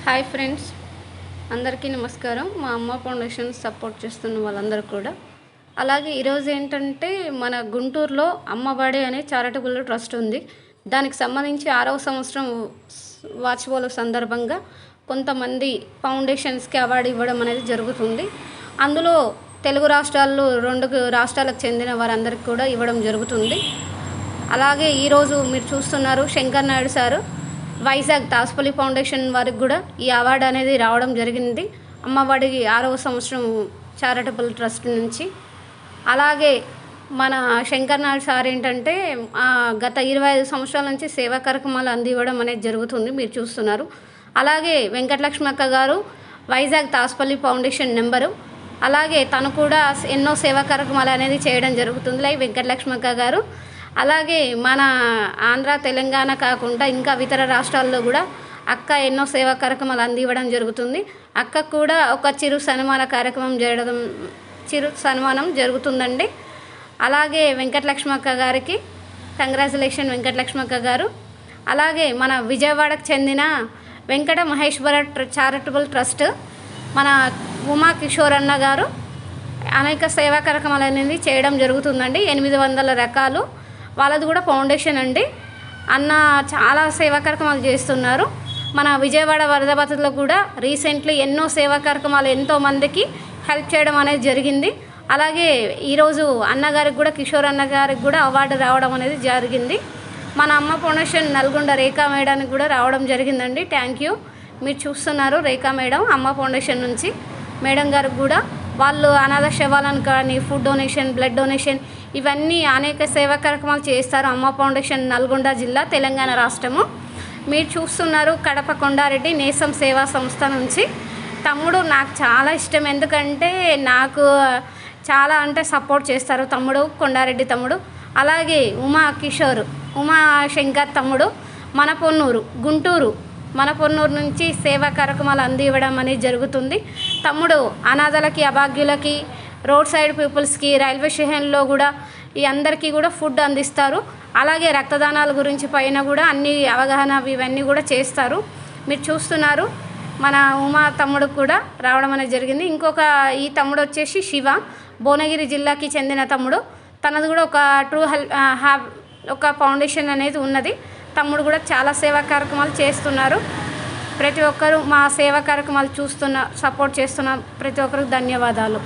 Hi friends, అందరికీ నమస్కారం. మా అమ్మ ఫౌండేషన్ సపోర్ట్ చేస్తున్న వాళ్ళందరూ కూడా. అలాగే ఈరోజు ఏంటంటే మన గుంటూరులో అమ్మబడి అనే చారిటబుల్ ట్రస్ట్ ఉంది. దానికి సంబంధించి 6వ సంవత్సరం వార్షికోత్సవం సందర్భంగా కొంతమంది ఫౌండేషన్స్కి అవార్డు ఇవ్వడం అనేది జరుగుతుంది. అందులో తెలుగు రాష్ట్రాల్లో 2 రాష్ట్రాలకు చెందిన వారందరికీ కూడా ఇవ్వడం జరుగుతుంది. అలాగే ఈరోజు మీరు చూస్తున్నారు శంకర్ నాయుడు సారు వైజాగ్ తాస్పల్లి ఫౌండేషన్ వారికి కూడా ఈ అవార్డు అనేది రావడం జరిగింది, అమ్మఒడికి 6వ సంవత్సరం చారిటబుల్ ట్రస్ట్ నుంచి. అలాగే మన శంకర్ నాయుడు సార్ ఏంటంటే గత 25 సంవత్సరాల నుంచి సేవా కార్యక్రమాలు అందివ్వడం అనేది జరుగుతుంది, మీరు చూస్తున్నారు. అలాగే వెంకటలక్ష్మి అక్క గారు వైజాగ్ తాస్పల్లి ఫౌండేషన్ నెంబరు. అలాగే తను కూడా ఎన్నో సేవా కార్యక్రమాలు అనేది చేయడం జరుగుతుంది, లైక్ వెంకటలక్ష్మి అక్క గారు. అలాగే మన ఆంధ్ర తెలంగాణ కాకుండా ఇంకా ఇతర రాష్ట్రాల్లో కూడా అక్క ఎన్నో సేవా కార్యక్రమాలు అందివ్వడం జరుగుతుంది. అక్క కూడా ఒక చిరు సన్మానం జరుగుతుందండి. అలాగే వెంకటలక్ష్మి అక్క గారికి కంగ్రాచులేషన్ వెంకటలక్ష్మి అక్క గారు. అలాగే మన విజయవాడకు చెందిన వెంకట మహేశ్వర చారిటబుల్ ట్రస్ట్ మన ఉమా కిషోర్ అన్న గారు అనేక సేవా కార్యక్రమాలు అనేది చేయడం జరుగుతుందండి. 800 రకాలు వాళ్ళది కూడా ఫౌండేషన్ అండి. అన్న చాలా సేవా కార్యక్రమాలు చేస్తున్నారు. మన విజయవాడ వరద బాధితులకు కూడా రీసెంట్లీ ఎన్నో సేవా కార్యక్రమాలు ఎంతోమందికి హెల్ప్ చేయడం అనేది జరిగింది. అలాగే ఈరోజు అన్నగారికి కూడా కిషోర్ అన్నగారికి కూడా అవార్డు రావడం అనేది జరిగింది. మన అమ్మ ఫౌండేషన్ నల్గొండ రేఖా మేడానికి కూడా రావడం జరిగిందండి. Thank you. మీరు చూస్తున్నారు రేఖా మేడం అమ్మ ఫౌండేషన్ నుంచి. మేడం గారికి కూడా వాళ్ళు అనాథ శవాలను కానీ ఫుడ్ డొనేషన్, బ్లడ్ డొనేషన్ ఇవన్నీ అనేక సేవా కార్యక్రమాలు చేస్తారు. అమ్మ ఫౌండేషన్ నల్గొండ జిల్లా, తెలంగాణ రాష్ట్రము. మీరు చూస్తున్నారు కడప కొండారెడ్డి నేసం సేవా సంస్థ నుంచి. తమ్ముడు నాకు చాలా ఇష్టం, ఎందుకంటే నాకు చాలా అంటే సపోర్ట్ చేస్తారు తమ్ముడు, కొండారెడ్డి తమ్ముడు. అలాగే ఉమా శంకర్ తమ్ముడు మన పొన్నూరు, గుంటూరు మన పొన్నూరు నుంచి సేవా కార్యక్రమాలు అందివ్వడం అనేది జరుగుతుంది. తమ్ముడు అనాథలకి, అభాగ్యులకి, రోడ్ సైడ్ పీపుల్స్కి, రైల్వే స్టేషన్లో కూడా ఈ అందరికీ కూడా ఫుడ్ అందిస్తారు. అలాగే రక్తదానాల గురించి పైన కూడా అన్ని అవగాహన ఇవన్నీ కూడా చేస్తారు. మీరు చూస్తున్నారు మన ఉమా తమ్ముడు కూడా రావడం అనేది జరిగింది. ఇంకొక ఈ తమ్ముడు వచ్చేసి శివ, భువనగిరి జిల్లాకి చెందిన తమ్ముడు. తనది కూడా ఒక ఫౌండేషన్ అనేది ఉన్నది. తమ్ముడు కూడా చాలా సేవా కార్యక్రమాలు చేస్తున్నారు. ప్రతి ఒక్కరూ మా సేవా కార్యక్రమాలు సపోర్ట్ చేస్తున్న ప్రతి ఒక్కరికి ధన్యవాదాలు.